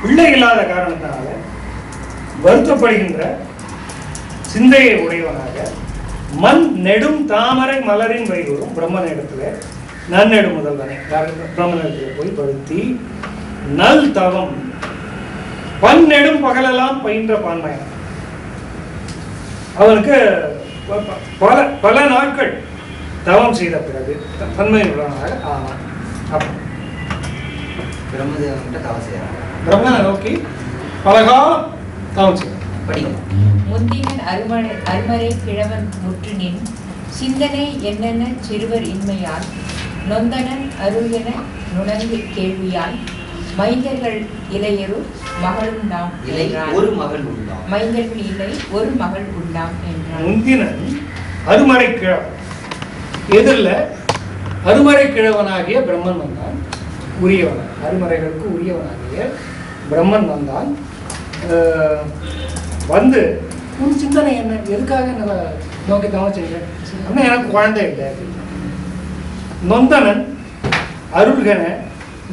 பிள்ளை இல்லாத காரணத்தினால வருத்தப்படுகின்ற சிந்தையை உடையவனாக மண் நெடும் தாமரை மலரின் வைகூறும் பிரம்மனிடத்துல நன்னெடு முதல்வனை பிரம்மனிடத்துல போய் படுத்தி நல் தவம் பன்னெடும் பகலெல்லாம் பயின்ற பான்மையான அவனுக்கு பல நாட்கள் தவம் செய்த பிறகு தன்மை உள்ளவனாக ஆவான். பிரம்மதேவன்கிட்ட தவம் செய்யறாங்க. பிரம்மனை நோக்கி பல காலம் தவம் செய்யறான். முந்தினன் அருமறை கிழவன் முற்றினின் சிந்தனை என்னென்ன சிறுவர் இன்மையால் நொந்தனன் அருளென நுணங்கு கேள்வியால் மைந்தர்கள் இளையரு மகளும் நாம் ஒரு மகள் உண்டாம். மைந்தர்கள் இல்லை ஒரு மகள் உண்டாம் என்றார். முந்தினன் அருமறை கிழவன் எதிரில் அருமறை கிழவனாகிய பிரம்மன் வந்தான். உரியவன் அருமறைகளுக்கு உரியவனாகிய பிரம்மன் வந்தான். வந்து உன் சிந்தனை என்ன, எதுக்காக நம்ம நோக்கி தவம் செய்கிறேன்? ஆனால் எனக்கு குழந்தை இல்லை. நொந்தனன் அருள்கன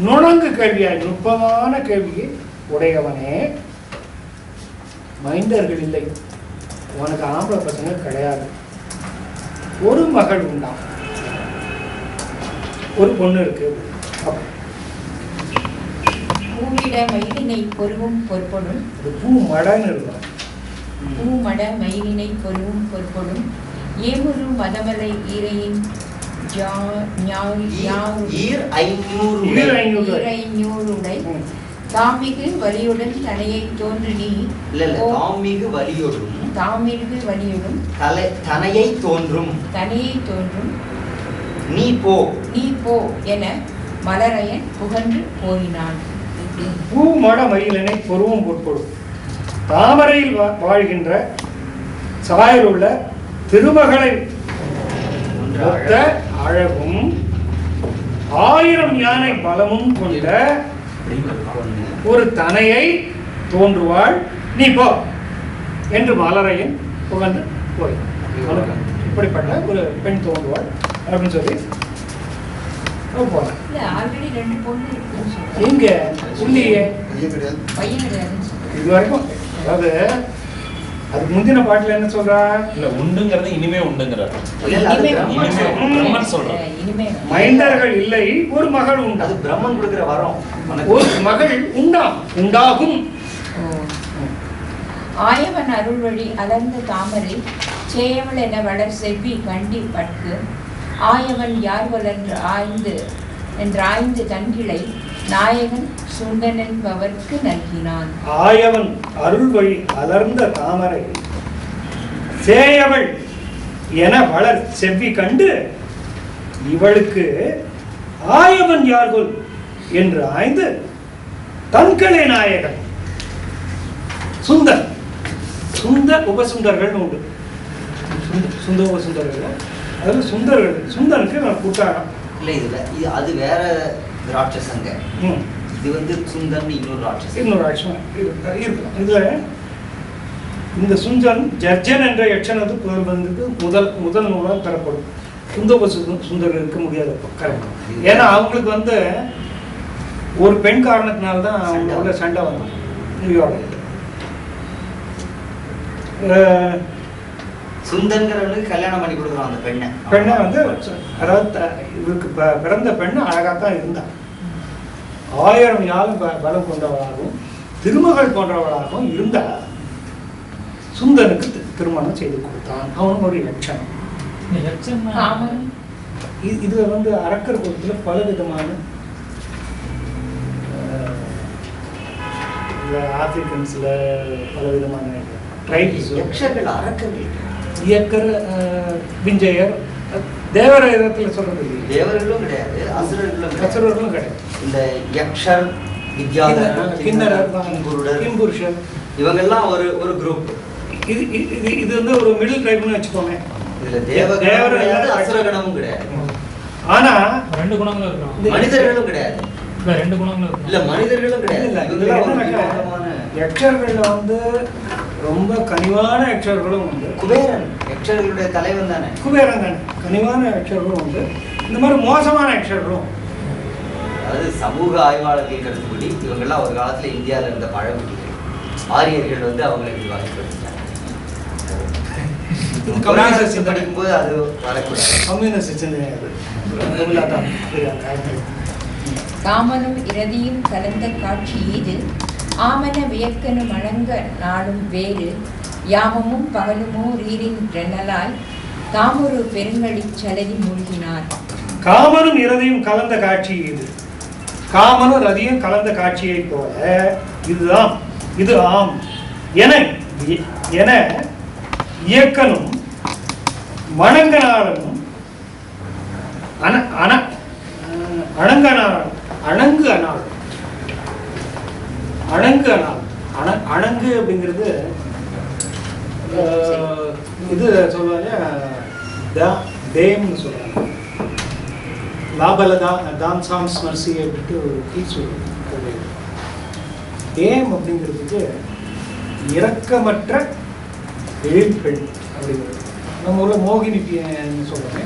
நுணங்கு கேள்வியாய் நுட்பமான கேள்வியை உடையவனே, மைந்தர்கள் இல்லை, உனக்கு ஆம்பளை பசங்க கிடையாது, ஒரு மகள் உண்டாம், ஒரு பொண்ணு இருக்கு. பூவிட மயிலினை பொருவும் பொற்பொடும் பூ மடன்னு இருக்கும். பூமட மயிலினை பொருவும் பொற்பொடும் ஏமுரு மதமலை ஈரையின் தாமிகு வலியுடன் தனையை தோன்று நீ தாமிகு வலியுடன் தனையை தோன்றும் நீ போ என மலரையன் புகன்று போயினான். பூ மட மயிலினை பொருவும் பொற்பொடும் தாமரையில் வாழ்கின்ற சாயல் உள்ள திருமகளை ஒத்த அழகும் 1000 யானை பலமும் கொண்ட ஒரு தனையை தோன்றுவாள், நீ போ என்று மலரையன் புகழ்ந்து போய் இப்படிப்பட்ட ஒரு பெண் தோன்றுவாள் அப்படின்னு சொல்லி போறேன். எங்க இல்லையே இது வரைக்கும். அதாவது அதுக்கு முந்தின பாட்டுல என்ன சொல்றா? இல்ல உண்டுங்கிறது இனிமே உண்டுங்கிற மைந்தர்கள் இல்லை, ஒரு மகள் உண்டு. அது பிரம்மன் கொடுக்கிற வரம். ஒரு மகள் உண்டாகும். ஆயவன் அருள் வழி அலர்ந்த தாமரை சேயவள் என வளர் செவ்வி கண்டி பட்கு ஆயவன் யார் வளர்ந்து ஆய்ந்து தன்கிளை நாயகன் சுந்தனன்பவர்க்கு நல்கினான். ஆயவன் அருள் வழி அலர்ந்த தாமரை சேயவள் என வளர் செவ்வி கண்டு இவளுக்கு ஆயவன் யார்கொல் என்று ஆய்ந்து தன்கிளை நாயகன் சுந்த உபசுந்தர்கள் உண்டு. சுந்த உபசுந்தர்கள், அதாவது சுந்தர்கள். சுந்தனுக்கு நான் கூட்டாரம் இல்லை, இது அது வேற ராட்சசங்க. இது சுந்தன் இன்னொரு ராட்சசன் இருக்கலாம். இதுல இந்த சுந்தன் ஜர்ஜன் என்ற யட்சனது முதல் நூலால் பெறப்படும். சுந்தர் இருக்க முடியாது. ஏன்னா அவங்களுக்கு ஒரு பெண் காரணத்தினால்தான் அவங்களோட சண்டை வந்தோம். சுந்தன்கிறவனுக்கு கல்யாணம் பண்ணி கொடுக்குறான் அந்த பெண்ணை அதாவது இவருக்கு பிறந்த பெண்ணு அழகாத்தான் இருந்தான். 1000 யாழும் பலம் கொண்டவளாகவும் திருமகள் போன்றவளாகவும் இருந்த சுந்தனுக்கு திருமணம் செய்து கொடுத்தான். அவனுக்கு ஒரு யட்சணம். இது அரக்கர் குலத்துல பல விதமான ஆப்பிரிக்கன்ஸ்ல பல விதமான இயக்கர், விஞ்சயர், தேவர இடத்துல சொல்றது இல்லை. தேவர்களும் கிடையாது, அசுரர்களும் கிடையாது. இந்த யக்ஷர், வித்யாதரர், கிண்ணரர், கிம்புருஷர் இவங்கெல்லாம் ஒரு குரூப். இது ஒரு மிடில் டைப்னு வச்சுக்கோங்க. இதுல தேவர கிடையாது, அசுரகணமும் கிடையாது. ஆனா 2 குணங்களும் இருக்கு. மனிதர்களும் கிடையாது. இல்ல 2 குணங்களும் இருக்கு. இல்ல மனிதர்களும் கிடையாது. யக்ஷர்கள்ல ரொம்ப கனிவான யக்ஷர்களும் உண்டு. குபேரன் யக்ஷர்களுடைய தலைவன் தானே. குபேரன் தானே. கனிவான யக்ஷர்களும் உண்டு. இந்த மாதிரி மோசமான யக்ஷர்களும் அதாவது சமூக ஆய்வாளர்கள் கருத்துப்படி இவங்கெல்லாம் ஒரு காலத்துல இந்தியாவில் இருந்த பழங்குடிகள் ஆரியர்கள் வந்து அவங்களை விரிவாக்கப்படுத்தாங்க. படிக்கும்போது அது வரக்கூடாது. கம்யூனிஸ்ட் சிந்தனை அது. காமனும் இரதியும் கலந்த காட்சி இது ஆமன வியக்கனும் அணங்க நாடும் வேறு யாமமும் பகலுமோ ரீரின் ரென்னலாய் தாமொரு பெருங்கழி சலதி மூழ்கினார். காமனும் இரதியும் கலந்த காட்சி இது. காமனும் ரதியும் கலந்த காட்சியை போல இதுதான் இது ஆம் என இயக்கனும் வணங்கனாலும் அணங்கு அப்படிங்கிறது இது சொல்லுவாங்க தேம்னு சொல்றாங்க. லாபலதா தாம்சாம் ஸ்மர்சி அப்படின்ட்டு ஒரு கீழ் சொல்லுவாங்க. தேம் அப்படிங்கிறதுக்கு இரக்கமற்ற எழில்பெண் அப்படிங்கிறது. நம்ம ஊரில் மோகினின்னு சொல்லுவாங்க.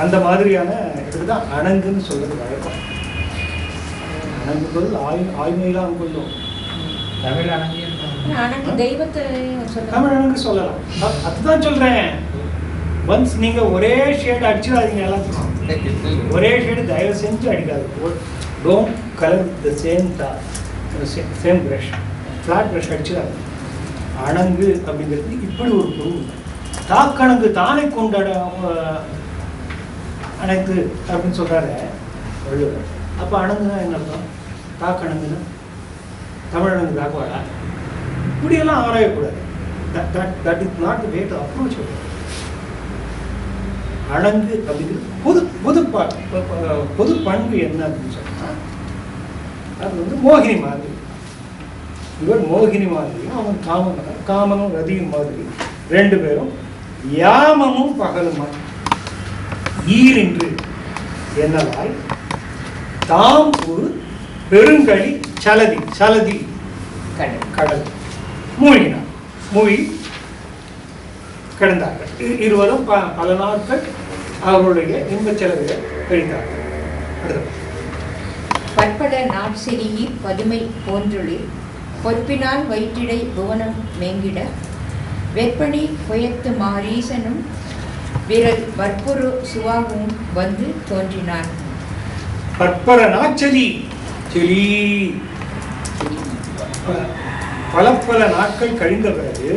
அந்த மாதிரியான இதுக்கு தான் அணங்குன்னு சொல்றது வழக்கம். அணங்குகள் ஆய்மையெல்லாம் கொள்ளும். தமிழ் அணங்கு தெய்வத்தை தமிழ் அணங்கு சொல்லலாம். அதுதான் சொல்றேன். ஒன்ஸ் நீங்க ஒரே ஷேட் அடிச்சிடாதீங்க. எல்லாம் ஒரே ஷேடு தயவு செஞ்சு அடிக்காது. Don't colour the same brush. Flat brush அடிச்சிடாது. அணங்கு அப்படிங்கிறது இப்படி ஒரு பொருள். தாக்கணங்கு தானே கொண்டாட அனைத்து அப்படின்னு சொல்றாரு வள்ளுவர். அப்போ அணங்குனா என்ன அர்த்தம்? தாக்கணங்குன்னா தமிழணங்கு தாக்குவாடா? இப்படியெல்லாம் ஆராயக்கூடாது. That is not the way to approach. அணங்கு அப்படிங்கிறது பொது பண்பு என்ன அப்படின்னு சொன்னா அது வந்து மோகினி மாதிரி. இவர் மோகினி மாதிரி, அவன் காமனும் ரதியும் மாதிரி ரெண்டு பேரும் யாமமும் பகலுமா ஈரின்று என்னவாய் தாம் ஒரு பெருங்கழி சலதி கடல் மூழ்கினார். மூழ்கி கிடந்தார்கள். இருவரும் பல நாட்கள் அவர்களுடைய இன்பச் செலவுகளை கழித்தார்கள். பற்பட நாட்செறியி பதுமை போன்றொழில் பொறுப்பினால் வயிற்றிடை புவனம் மேங்கிட வெப்பணி புயத்து மாரீசனும் விரல் வற்புரு சுவாகவும் வந்து தோன்றினார். பற்பர நாட்செலி செலி பல நாட்கள் கழிந்த பிறகு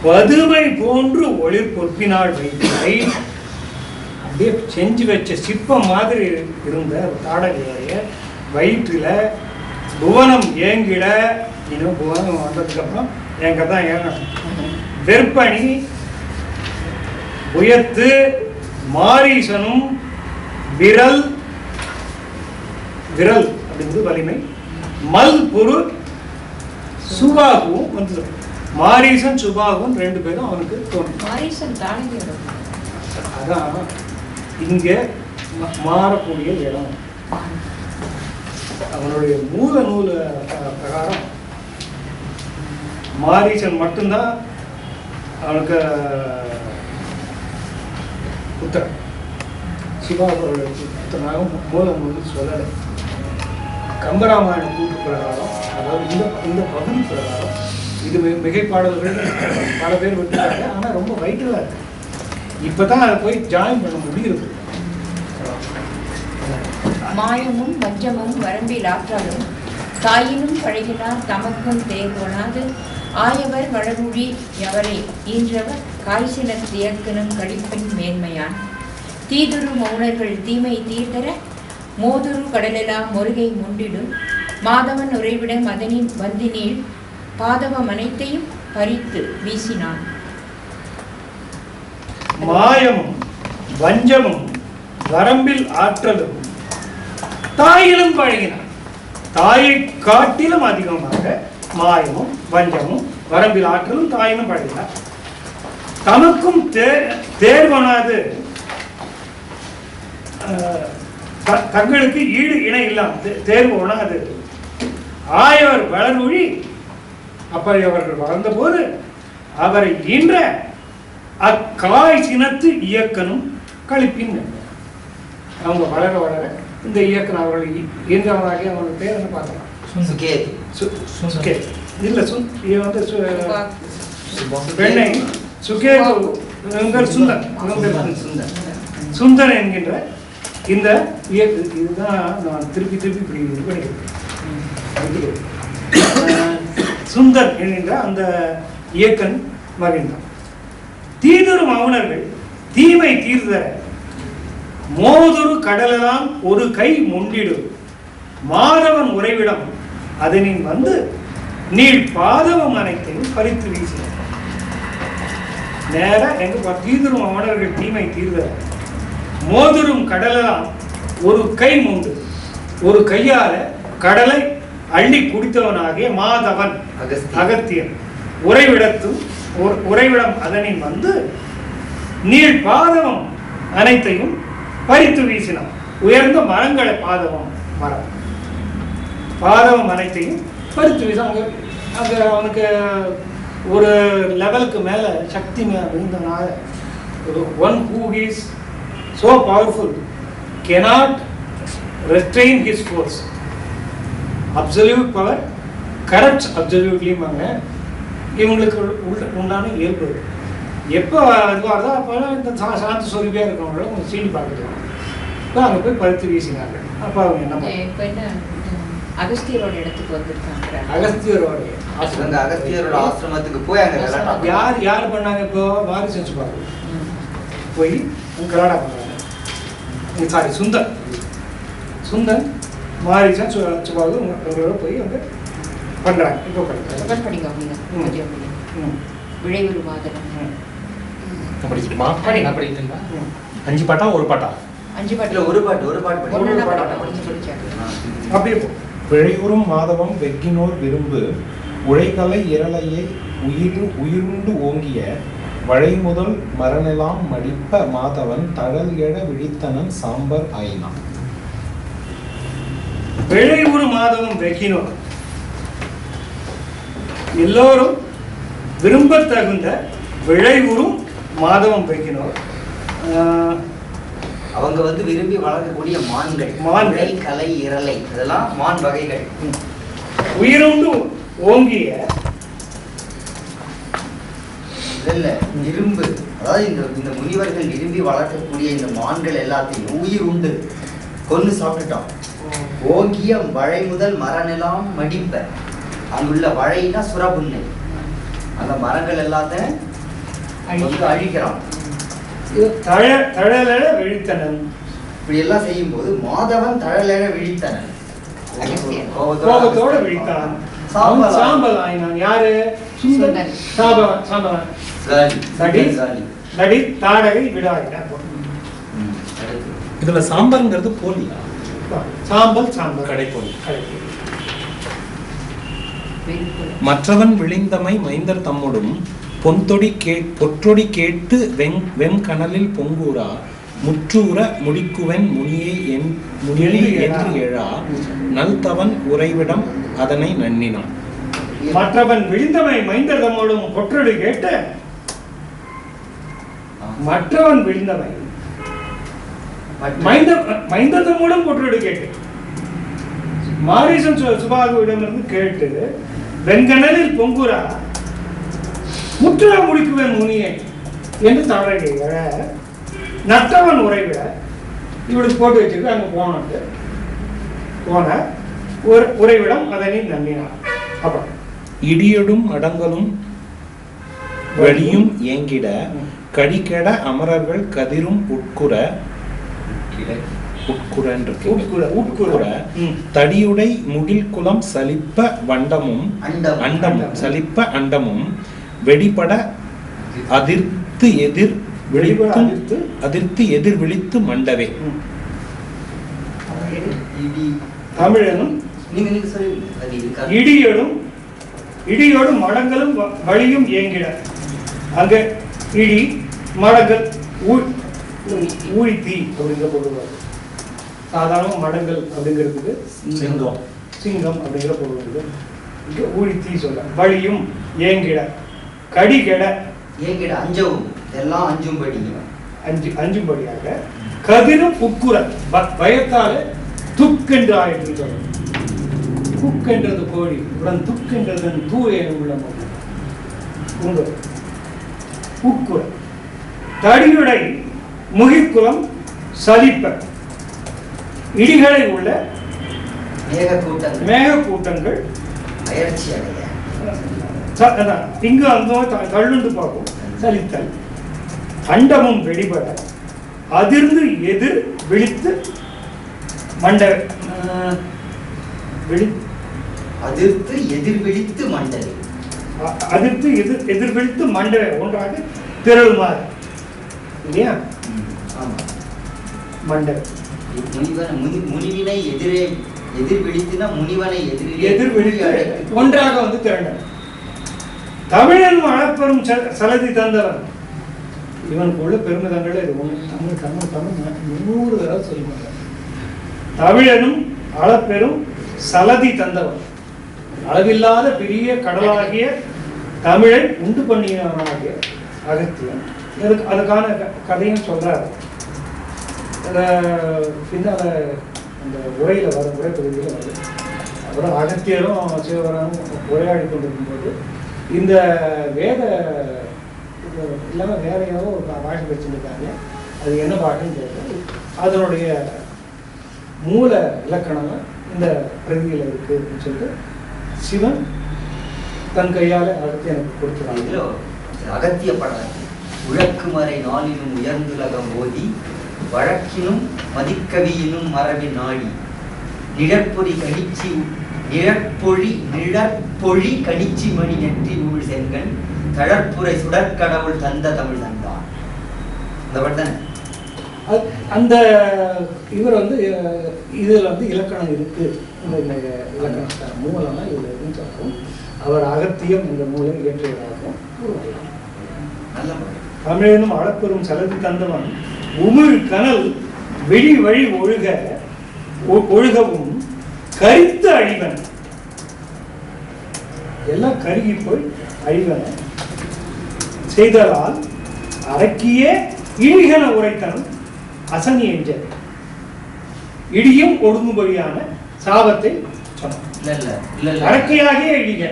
பதுமை போன்று ஒளிர் பொறுப்பினால் வயிற்றை அப்படியே செஞ்சு வச்ச சிற்பம் மாதிரி இருந்த தாடகைய வயிற்றுல புவனம் ஏங்கிட. இன்னும் புவனம் வந்ததுக்கு அப்புறம் என் கதை ஏங்கணும். வெற்பணி உயர்த்து மாரீசனும் விரல் அப்படிங்கிறது வலிமை மல் பொரு சுபாகவும் வந்து மாரீசன் சுபாகவும் ரெண்டு பேரும் அவனுக்கு தோணும். அதான் இங்க மாறக்கூடிய இடம். அவனுடைய மூல நூல் பிரகாரம் மாரீசன் மட்டும்தான் அவனுக்கு புத்திரன். சிவாவுடைய புத்திரனாக மூல நூல் சொல்லலை. கம்பராமாயண கூட்டு பிரகாரம், அதாவது இந்த பகுதி பிரகாரம் இது மிகைப்பாடல்கள் பல பேர் விட்டுருக்காங்க. ஆனால் ரொம்ப வைட்டலாக இருக்கு. இப்போதான் அதை போய் ஜாயின் பண்ண முடியுது. மாயமும் வஞ்சமும் வரம்பில் ஆற்றாலும் தாயினும் பழகினார் தமக்கும் தேர்வனாது ஆயவர் வளமொழி எவரை ஈன்றவர் காய்சின தியக்கனும் கடிப்பின் மேன்மையான் தீதுரு மௌனர்கள் தீமை தீர்த்தர மோதுரு கடலெல்லாம் முருகை முண்டிடும் மாதவன் உறைவிட மதனின் வந்தினீள் பாதவம் அனைத்தையும் பறித்து வீசினான். மாயமும் வஞ்சமும் வரம்பில் ஆற்றலும் தாயிலும் பழகினான். தாயை காட்டிலும் அதிகமாக மாயமும் வஞ்சமும் வரம்பில் ஆற்றலும் தாயிலும் பழகினார். தமக்கும் தேர்வனாது தங்களுக்கு ஈடு இணை இல்லாம தேர்வு ஒணாது ஆயவர் வளர்மொழி. அப்படி அவர்கள் வளர்ந்த போது அவரை ஈன்ற அக்காய் சினத்து இயக்கனும் கழிப்பின். அவங்க வளர வளர இந்த இயக்குனர் அவர்கள் ஈன்றவராகி அவனுக்கு பேர் என்ன பார்க்கலாம்? சுகேது. சுகேத் இல்லை இது வந்து பெண்ணை சுகேது சுந்தர் சுந்தர் என்கின்ற இந்த இதுதான் நான் திருப்பி இப்படி இது பண்ணிக்கிறேன். சுந்தர் என்கின்ற அந்த இயக்கன் மகிழ்ந்தான். தீதுரும் அவுணர்கள் தீமை தீர்தர மோதொரு கடலெல்லாம் ஒரு கை முண்டிடு மாதவன் உறைவிடம் அதனின் வந்து நீள் பாதவம் அனைத்தையும் பறித்து வீசின. நேர எங்க தீதுரும் அவுணர்கள் தீமை தீர்தர மோதரும் கடலெல்லாம் ஒரு கை மூண்டு ஒரு கையால கடலை அள்ளி குடித்தவனாகிய மாதவன் அகத்தியன் உறைவிடம் அதனின் வந்து நீள் பாதவம் அனைத்தையும் பறித்து வீசினான். உயர்ந்த மரங்களை பாதவம் அனைத்தையும் பறித்து வீசினான். அங்கே அவனுக்கு ஒரு லெவலுக்கு மேலே சக்தி இருந்தனால one who is so powerful cannot restrain his force. Absolute power corrupts absolutely. இவங்களுக்கு உண்டான இயல்பு எப்போ அதுவாக அப்போ இந்த சாந்த சொருபியாக இருக்கவங்கள கொஞ்சம் சீனி பார்த்துக்கலாம். இப்போ அங்கே போய் பருத்து வீசினாங்க. அப்போ அவங்க என்ன அகஸ்தியரோட இடத்துக்கு வந்திருக்காங்க. அகஸ்தியரோட ஆசிரமத்துக்கு போய் அங்கே யார் பண்ணாங்க? இப்போ மாரி செஞ்சு பாருங்க போய் கலாடா பண்ணாங்க. சாரி சுந்தர் மாரிசன் சுபாகு உங்களோட போய் அங்கே பண்ணுறாங்க. இப்போ விளைவுறு மாதவன் படிக்கட்டுமா? படிக்கட்டுங்களா? 5 பாட்டா ஒரு பாட்டா? 5 பாட்டு ஒரு பாட்டு அப்படியே விழைவுறும் மாதவம் வெக்கினோர் விரும்பு உழைகலை இரளையை உயிருண்டு ஓங்கிய வளைமுதல் மரனெல்லாம் மடிப்ப மாதவன் தழல் எழ விழித்தனன் சாம்பர் ஆயினான். விழைவுறு மாதவம் வெக்கினோர் எல்லோரும் விரும்ப தகுந்த விழைவுறும் மாதவம் வெக்கினோர். அவங்க வந்து விரும்பி வளர்க்கக்கூடிய மான்கள் கலை இரலை இதெல்லாம் மான் வகைகள். உயிருண்டு ஓங்கிய இல்ல இரும்பு, அதாவது இந்த முனிவர்கள் விரும்பி வளர்க்கக்கூடிய இந்த மான்கள் எல்லாத்தையும் உயிர் உண்டு கொண்டு சாப்பிட்டுட்டான். ஓங்கிய வழை முதல் மரனெல்லாம் மடிப்ப, அங்குள்ள வழைனா சுரபுன்னை, அந்த மரங்கள் எல்லாத்தையும் அழிக்கிறான். தழலெழ விழித்தனன். இப்படி எல்லாம் செய்யும் போது மாதவன் தழலெழ விழித்தனன், கோபத்தோட விழித்தான், சாம்பல் ஆயினான். யாரு? சாம்பவன் நடி தாடகை விடாயினான். இதுல சாம்பல்ங்கிறது போலியா? சாம்பல் கடைப்போலி. மற்றவன் விழிந்தமை மைந்தர் தம்முடும் பொற்றொடி கேட்டு வெண்கணலில் பொங்கூரா முற்றூர முடிக்குவன் முனியை என்று எழா நல்தவன் உறைவிடம் அதனை நன்னினான். மற்றவன் விழிந்தமை மைந்தர் தம்மோடும் பொற்றொடி கேட்டு, மற்றவன் விழிந்தமை மைந்தர் தம்மோடும் பொற்றொடி கேட்டு மாரீசன் சுபாகுவிடமிருந்து கேட்டு வெண்கணலில் பொங்குரா முற்றுல முடிக்குவேன் முனியை என்று தவறை நற்றவன் உறைவிட இவளுக்கு போட்டு வச்சிருக்கு. அங்க போன உறைவிடம் அதனை நம்பினான். அப்புறம் இடியடும் அடங்கலும் வழியும் ஏங்கிட கடிகெட அமரர்கள் கதிரும் உட்குற தடியுடை முகில் குலம் சலிப்ப வண்டமும் சலிப்ப அண்டமும் வெடிபட அதிர்த்து எதிர் விழித்து மண்டவே. தமிழனும் இடியோடும் மடங்களும் வழியும் ஏங்கிட. அங்க இடி மடங்கள் ஊழித்தீ அப்படிங்கிற பொருள். சாதாரண மடங்கள் அப்படிங்கிறதுக்கு சிங்கம் அப்படிங்கிற பொருள். இங்க ஊழித்தீ சொல்ல. வழியும் ஏங்கிட கடிகெட ஏங்கிட அஞ்சவும் எல்லாம் அஞ்சும்படியாக கதிரும் உட்குற பயத்தால துக்கென்று ஆயிற்று. குக்கென்றது கோழி, உடன் துக்கென்றது தூய உள்ளம். உட்குற தடியுடை முகிக்குலம் சலிப்ப இடிகளை உள்ள மேக கூட்டங்கள் அயற்சி அடைய இங்கு அங்கோ தள்ளுண்டு பார்க்கும் சலித்தல். அண்டமும் வெளிப்பட அதிர்ந்து எதிர் விழித்து மண்டவை அதிர்த்து எதிர்விழித்து மண்டவை அதிர்த்து எதிர்விழித்து மண்டவை ஒன்றாக திரளுமாறு இல்லையா? மண்டவை முனிவினை எதிரே எதிர்விழித்துனா முனிவனை எதிர்விழித்து ஒன்றாக வந்து திரண்டன. தமிழன் அளப்பெரும் சலதி தந்தவன். இவனுக்கு உள்ள பெருமிதங்கள் இது ஒண்ணு. தமிழ் தமிழ் தமிழ் 100 தடவை சொல்லுவாங்க. தமிழனும் அளப்பெரும் சலதி தந்தவன், அளவில்லாத பெரிய கடலாகிய தமிழை உண்டு பண்ணியவனாகிய அகத்தியன். அதுக்கான கதையும் சொல்றாரு. பின்னால அந்த உரையில வரும், உரை பகுதியில் வரும். அப்புறம் அகத்தியரும் சிவபுரானும் உரையாடி கொண்டிருக்கும்போது இந்த வேத இல்லாமல் வேற ஏதோ ஒரு பாஷை வச்சுருக்காங்க. அது என்ன பாட்டுன்னு கேட்குறது. அதனுடைய மூல இலக்கணம் இந்த பிரதியில் இருக்கு அப்படின்னு சொல்லிட்டு சிவன் தன் கையால் அடுத்து எனக்கு கொடுத்துருக்காங்க. அகத்திய படம் உழக்குமறை நாளினும் உயர்ந்துலகம் ஓதி வழக்கினும் மதிக்கவியினும் மரபின் நாடி நிழற்பொறி கணிச்சி மணி நெற்றி ஊழ் செங்கன் தழற்புரை சுடற்கடவுள் தந்த தமிழ் தந்தான். அந்த படம் அந்த இவர் வந்து இதில் வந்து இலக்கணம் இருக்கு. இந்த இலக்கண மூலம்னா இதில் இருக்குன்னு சொல்லும். அவர் அகத்தியம் இந்த மூலம் இயற்றுவதாகவும் கூறுவார். தமிழனும் அளப்பெரும் சலதி தந்தவன் உமிழ் கனல் வெளி வழி ஒழுகவும் கரித்து அழிவன். எல்லாம் கருகி போய் அழிவன செய்ததால் அரக்கியே இழிகன உரைத்தனம் அசனி எஞ்சது. இடியும் ஒடுங்கும்படியான சாபத்தை சொன்னான். அரக்கையாகிய இழிக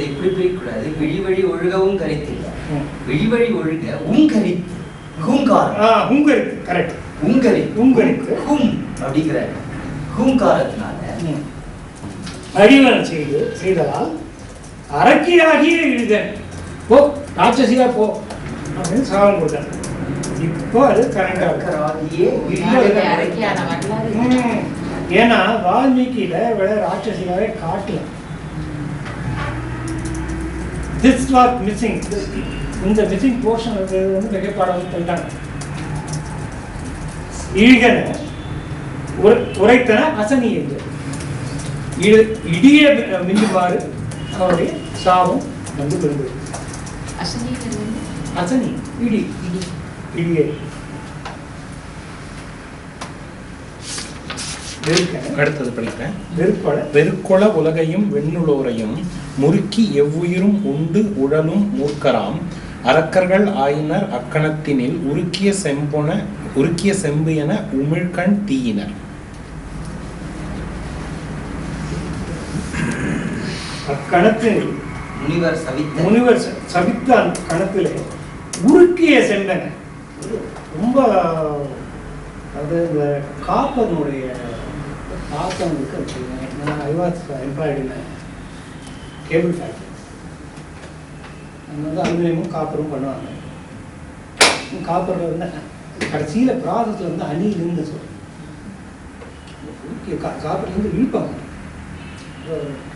இப்படி போய்க்கூடாது. விழிவழி ஒழுகவும் கரித்தில்லை, விழிவழி ஒழுக கரித்து ஹூங்கரித்து கரெக்ட். ஹூங்கரித்து ஹூம் அப்படிங்கிற ஹூங்காரத்தினால அழிவன செய்ததால் அரக்கியாகிய இழிதன் போ ராட்சசியா போ அப்படின்னு சாபம் கொடுத்தாங்க. இப்போ அது ஏன்னா வால்மீகியில விட ராட்சசியாவே காட்டல. This was missing. இந்த மிஸ்ஸிங் போர்ஷன் வந்து மிகப்பாடம் சொல்லிட்டாங்க. ஈகன உரைத்தன அசனி என்று இடிய மிஞ்சுமாறு அவருடைய சாபம் வந்து விழுந்தது. அசனி இடி இடியே. அடுத்தது படிக்கிறேன். வெறுக்கொள உலகையும் வெண்ணுளோரையும் முறுக்கி எவ்வுயிரும் உண்டு உழலும் மூர்க்கராம் அரக்கர்கள் ஆயினர் அக்கணத்தினில் உருக்கிய செம்பு என உமிழ்கண் தீயினர். அக்கணத்தில் முனிவர் சபித்த அந்த கணத்திலே உருக்கிய செம்பன ரொம்ப அது இந்த காப்பனுடைய தாக்கம் இருக்கு. நான் I was employed in cable factory. அங்கே வந்து அலுமினியமும் காப்பரும் பண்ணுவாங்க. காப்பரில் வந்து கடைசியில் ப்ராசஸில் வந்து அணிலிருந்து சொல்லுவாங்க. காப்பர்லேருந்து இழுப்பாங்க.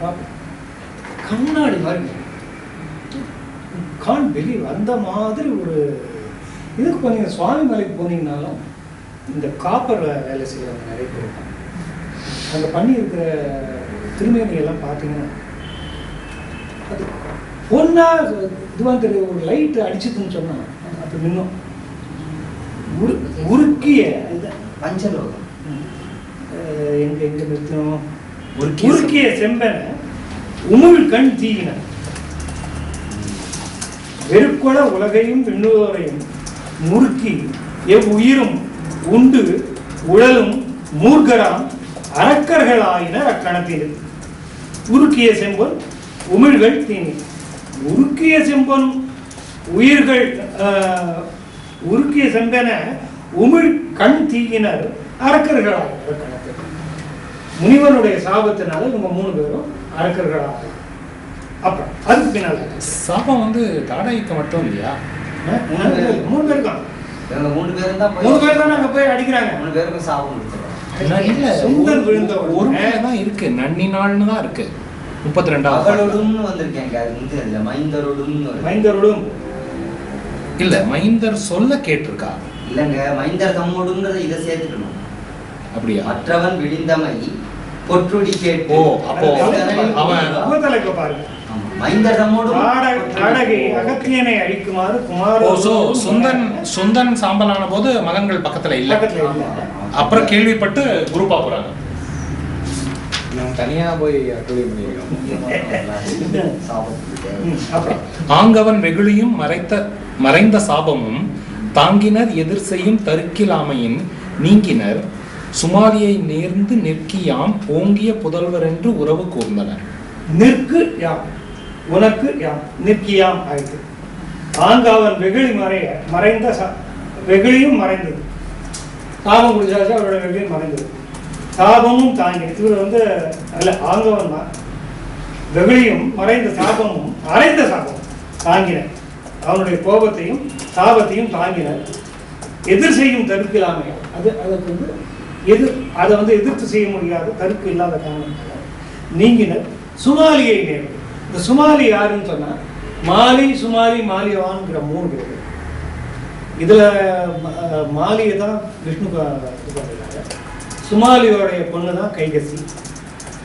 காப்பர் கண்ணாடி மாதிரி கான் வெளியே அந்த மாதிரி ஒரு இதுக்கு போனீங்க. சுவாமி மலைக்கு போனீங்கன்னாலும் இந்த காப்பர் வேலை செய்யறவங்க நிறைய பேர் இருக்காங்க. அங்கே பண்ணி இருக்கிற திருமேனியெல்லாம் பார்த்தீங்கன்னா அது ஒன்றா இதுவாக தெரியும். ஒரு லைட் அடிச்சுதுன்னு சொன்னால் அது இன்னும் உருக்கிய பஞ்சலோகம் எங்கே நிறுத்தணும். உருக்கிய செம்பனை உமிழ் கண் தீயின வெறுக்கொள உலகையும் விண்ணுவோரையும் முறுக்கி எவ்வுயிரும் உண்டு உழலும் மூர்க்கராம் அரக்கர்கள் ஆயினர் அக்கணத்தில். உருக்கிய செம்பொன் உமிழ்கள் தீனி. உருக்கிய செம்பொன் உயிர்கள் உருக்கிய செம்பென உமிழ் கண் தீயினர் அரக்கர்கள் ஆயினர் அக்கணத்தில். முனிவனுடைய சாபத்தினால இவங்க 3 பேரும் அரக்கர்கள் ஆகிறார். அப்புறம் அதுக்கு பின்னால சாபம் வந்து தாடாய்க்கு மட்டும் இல்லையா? 3 பேர் தான். இவங்க 3 பேரும் தான் 3 பேர் தான் அங்க போய் அடிக்கிறாங்க. 3 பேருக்கும் சாபம் கொடுத்துருவாங்க. இல்ல, சுந்தர் விழுந்த ஒரு தான் இருக்கு, நன்னினாள்னு தான் இருக்கு. 32வது அவளோடுன்னு வந்திருக்கேங்க. அது வந்து இல்ல மைந்தரோடுன்னு மைந்தரோடும் இல்ல, மைந்தர் சொல்ல கேட்டிருக்கா இல்லங்க, மைந்தர் தம்மோடுங்கிறத இதை சேர்த்துக்கணும். அப்படியா? மற்றவன் விழிந்தமை பொற்றுடி கேட்டு. ஓ, அப்போ அவன் உபதலைக்கு பாருங்க. ஆமா, மைந்தர் தம்மோடு தாடகை அகத்தியனை அழிக்குமாறு குமார சுந்தன் சாம்பலான போது மகன்கள் பக்கத்துல இல்ல. பக்கத்துல இல்ல. அப்புறம் கேள்விப்பட்டு குரூப்பா போறாங்க. நம்ம தனியா போய் அட்டுழி பண்ணிருக்கோம். சாபம். அப்புறம் ஆங்கவன் வெகுளியும் மறைந்த சாபமும் தாங்கினர் எதிர் செய்யும் தருக்கிலாமையின் நீங்கினர் சுமாலியை நேர்ந்து நிற்கியாம் ஓங்கிய புதல்வர் என்று உறவு கூர்ந்தனர். நிற்கு யாம் உனக்கு யாம் நிற்கியாம் ஆயிற்று. ஆங்காவன் வெகுளி மறைந்த வெகுளியும் மறைந்தது. சாபம் குடிச்சாச்சு, அவரோட வெகுளி மறைந்தது. சாபமும் தாங்கி இவர் வந்து அல்ல, ஆங்கவன் வெகுளியும் மறைந்த சாபமும் அறைந்த சாபமும் தாங்கின. அவனுடைய கோபத்தையும் சாபத்தையும் தாங்கினர். எதிர் செய்யும் தருக்கு இல்லாமையா அதுக்கு வந்து அதை வந்து எதிர்த்து செய்ய முடியாத தருக்கு இல்லாத காரணம் நீங்கினர். சுமாலியை நேர்வு. இந்த சுமாலி யாருன்னு சொன்னா மாலி சுமாலி மாலியவான்கிற 3 பேர். இதுல மாலியை தான் விஷ்ணு இது பண்ணுறாங்க. சுமாலியோடைய பொண்ணு தான் கைகசி.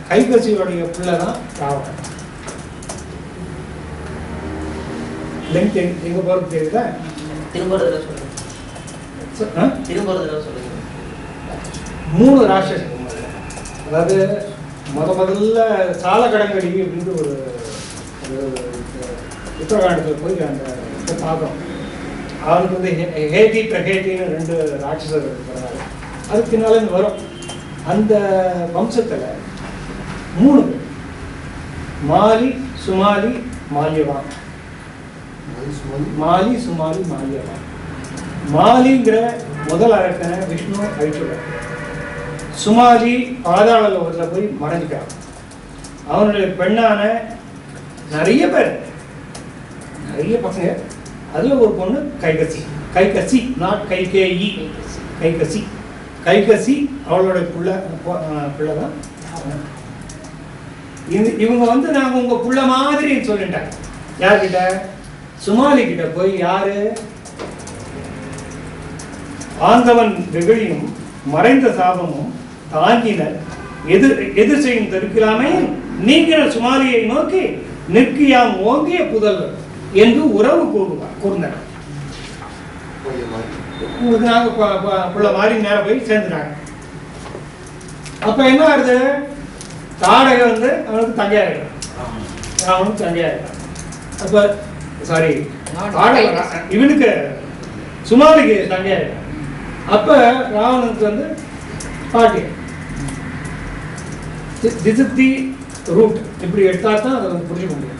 கைகசியோடைய பிள்ளை தான் ராவணன். லெங்க் எங்க போறது தெரியுதா? திரும்ப சொல்லுங்க. 3 ராட்சசன். அதாவது முதல்ல சாலகடங்கடி அப்படின்னு ஒரு உத்தரகாண்டத்தில் போய் அந்த பார்க்கணும். அவனுக்கு வந்து ஹேதி பிரகேதின்னு 2 ராட்சசர்கள் இருக்கிறாங்க. அதுக்கு பின்னால வரும் அந்த வம்சத்துல 3 பேர். மாலி சுமாலி மால்யவான். மாலி சுமாலி மால்யவான். மாலிங்கிற முதல் அரக்கனை விஷ்ணு அழிச்சுடுறார். சுமாலி பாதாள லோகத்தில் போய் மறைஞ்சிட்டான். அவனுடைய பெண்ணான நிறைய பேர், நிறைய பசங்க. அதுல ஒரு பொண்ணு கைகசி. கைகசி நாட் கைகேயி, கைகசி. கைகசி அவளோட பிள்ளை தான். இவங்க வந்து நாங்க உங்க புள்ள மாதிரி சொல்லிட்டாங்க. யார்கிட்ட? சுமாலி கிட்ட போய். யாரு? ஆங்கவன் வெகுளியும் மறைந்த சாபமும் தாங்கினர் எதிர் செய்யும் தருக்கிலாமை நீங்கிற சுமாலியை நோக்கி நிற்கியாம் ஓங்கிய புதல்வர் என்று உறவு கூர்ந்தனர். உங்களுக்கு நாங்க புள்ள மாதிரி நேரம் போய் சேர்ந்துட்டாங்க. அப்ப என்ன ஆகுது? தாடகை வந்து அவனுக்கு தங்கையாயிடும். அவனுக்கு தங்கையாயிடும். அப்ப சாரி, இவனுக்கு சுமாலிக்கு தங்கையாயிடும். அப்ப ராவணனுக்கு வந்து பாட்டி. This is the root. இப்படி எடுத்தா தான் அதை வந்து புரிஞ்சுக்க முடியும்.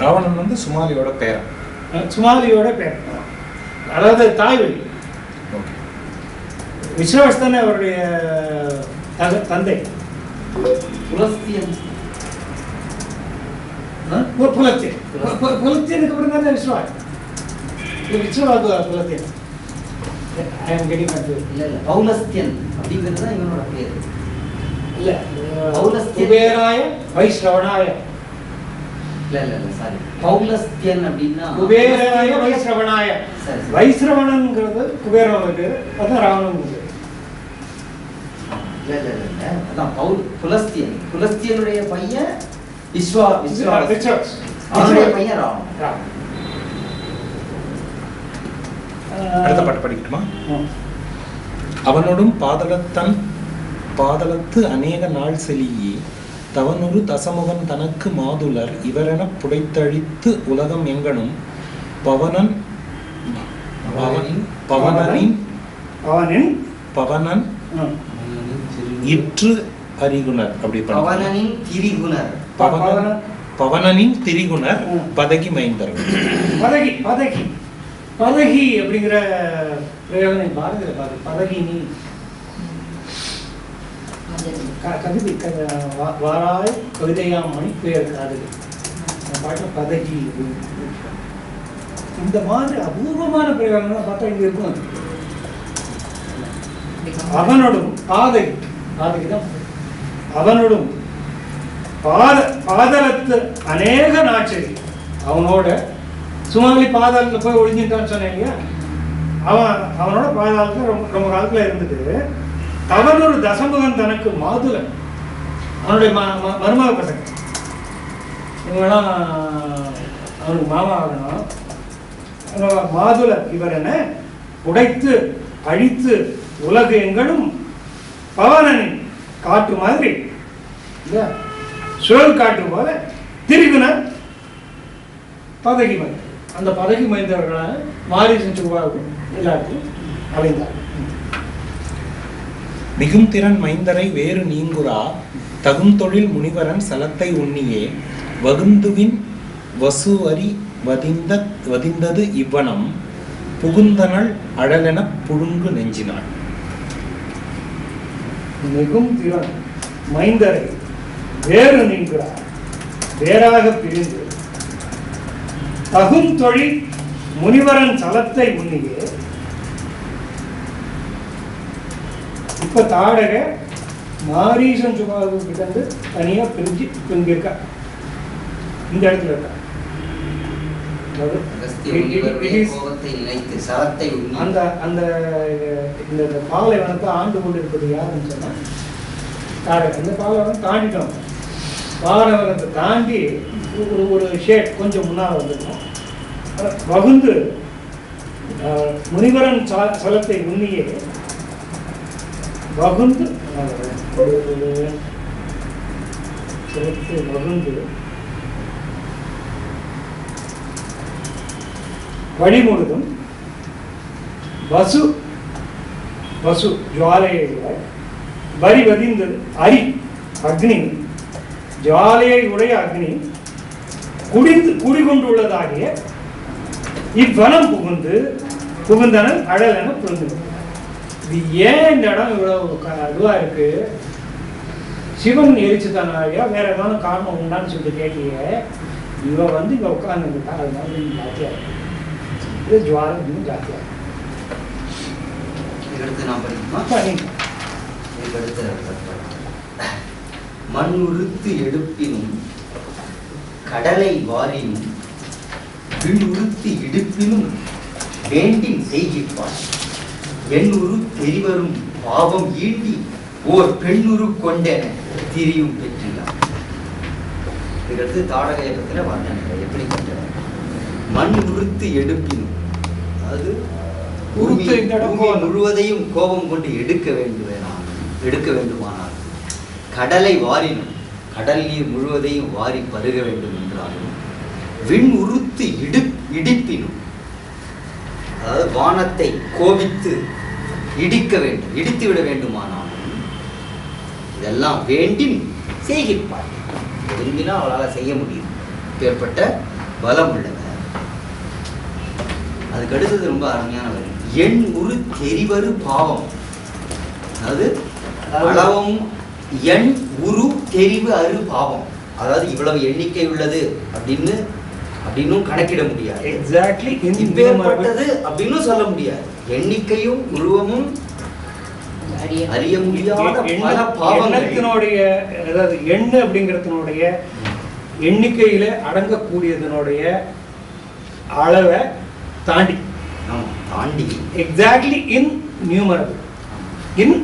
ராவணன் வந்து சுமாலியோட பேரன். சுமாலியோட பேரன், அதாவது தாய்வழி. விஸ்வாஸ் அவருடைய தந்தை. புலஸ்தியன். புலத்தியன். புலத்தியனுக்கு அப்புறம் தானே Vishwas. விஸ்வாக்கு புலத்தியன். I am getting confused. இல்ல பௌலஸ்தியன் அப்படிங்கிறது தான் இவனோட பேர். இல்ல பௌலஸ்தியன். குபேராய வைஷ்ரவணாய. இல்ல சாரி, பௌலஸ்தியன் அப்படின்னா குபேராய வைஷ்ரவணாய. வைஷ்ரவணன்ங்கிறது குபேரனோட பேர். அதான் ராவணன் பேர். இல்ல அதான் புலஸ்தியன். புலஸ்தியனுடைய பையன் விஸ்வாஸ். அவனுடைய பையன் ராவணன். அடுத்த பாட்டு படிக்கட்டுமா? அவனோடும் பாதலத்து அநேக நாள் செலியே தவனொரு தசமுகன் தனக்கு மாதுலர் இவரென புடைத்தழித்து உலகம் எங்கனும் பவனன் இற்று அறிகுணர் அப்படி பண்ணலாம். பவனனின் திரிகுணர். பவனனின் திரிகுணர் பதகி மைந்தர். பதகி பதகி பதகி அப்படிங்கிற பிரயோகம் பாருங்க. பதகினி கவிதை வாராய் கவிதையாமணி பேர் காதலி பாட்டு பதகி. இந்த மாதிரி அபூர்வமான பிரயோகங்கள் பார்த்தா இங்க இருக்கும். அவனோடும் பாதகி பாதகி தான் அவனோடும் பாதலத்து அநேக நாட்சரி. அவனோட சுமங்கலி பாதாளத்தில் போய் ஒழிஞ்சிட்டான்னு சொன்னேன் இல்லையா, அவனோட பாதாளத்தில் ரொம்ப காலத்துல இருந்துட்டு தவனொரு தசமுகன் தனக்கு மாதுளன் அவனுடைய மருமக பசங்க இவங்கெல்லாம் அவனுக்கு மாமா ஆகணும். மாதுளன் இவர் என்ன உடைத்து அழித்து உலகு எங்களும் பவனனின் காட்டு மாதிரி சுழல் காட்டு போல திரிகுணர் பதகி மைந்தர். அந்த பதகி மைந்தவர்களான மாரீசன் சுபாவுக்கும் எல்லாருக்கும் அலைந்தார். மிகும் திறன் மைந்தரை வேறு நீங்குரா தகும் தொழில் முனிவரன் சலத்தை உண்ணியே வகுந்துவின் வசுவரி வதிந்தது இவ்வனம் புகுந்தனள் அழலென புழுங்கு நெஞ்சினாள். மிகும் திறன் மைந்தரை வேறு நீங்குறார் வேறாக பிரிந்து தகும் தொழில் முனிவரன் சலத்தை உண்ணியே. இப்ப தாடக மாரீசன் சுபாவு கிட்ட தனியா பிரிஞ்சு இங்க இருக்கா, இந்த இடத்துல இருக்கா. அந்த அந்த இந்த பாலைவனத்தை ஆண்டு கொண்டு இருப்பது யாருன்னு சொன்னா தாடக. இந்த பாலைவனம் தாண்டிட்டோம். பாலைவனத்தை தாண்டி ஒரு ஷேட் கொஞ்சம் முன்னால் வந்துருக்கோம். வகுந்து முனிவரன் சலத்தை உண்ணியே வகுந்து வகுந்து வழி முழுதும் வசு வசு ஜுவாலையை வரி வதிந்தது அரி அக்னி ஜுவாலையை உடைய அக்னி குடிகொண்டுள்ளதாகிய இவ்வனம் புகுந்தனன் அழலென புரிந்து. இது ஏன் இந்த இடம் இவ்வளவு இதுவா இருக்கு? சிவன் எரிச்சுதானாரியா வேற ஏதாவது காரணம் உண்டான்னு சொல்லிட்டு கேட்டீங்க. இவன் வந்து இங்க உட்கார்ந்துட்டா அதனால ஜாத்தியா இது ஜுவாலை இன்னும் ஜாத்தியா. மண் உறுத்து எடுப்பினும் கடலை வாரினும் விண் உறுத்தி இடுப்பினும் வேண்டின் செய்கிப்பார் எண்ணுரு தெரிவரும் பாவம் ஈண்டி ஓர் பெண்ணுரு கொண்டென திரியும் பெற்றினார். இதற்கு தாடகையை பற்றின வர்ணனை எப்படிப்பட்ட மண் உறுத்து எடுப்பினும், அதாவது முழுவதையும் கோபம் கொண்டு எடுக்க வேண்டுமானால், கடலை வாரினும் கடல் நீர் முழுவதையும் வாரி பருக வேண்டும் என்றாலும், விண் உறுத்து இடிப்பினும், அதாவது வானத்தை கோபித்து இடித்து விட வேண்டுமானாலும், இதெல்லாம் வேண்டின் செய்கிப்பார். விரும்பினா அவளால் செய்ய முடியும். ஏற்பட்ட பலம் உள்ளவர். அதுக்கு அடுத்தது ரொம்ப அருமையான வரி. எண் உரு தெரிவரு பாவம், அதாவது அளவும் எண் உரு தெரிவு அரு பாவம், அதாவது இவ்வளவு எண்ணிக்கை உள்ளது அப்படின்னும் கணக்கிட முடியாது. எக்ஸாக்ட்லி இப்பேற்பட்டது அப்படின்னு சொல்ல முடியாது. எண்ணிக்கையும் உருவமும் அறிய முடியாத பல பாவங்களினுடைய, அதாவது எண்ணு அப்படிங்கிறதுனுடைய எண்ணிக்கையில அடங்கக்கூடியதனுடைய அளவை தாண்டி எக்ஸாக்ட்லி இன் நியூமரபிள் இன்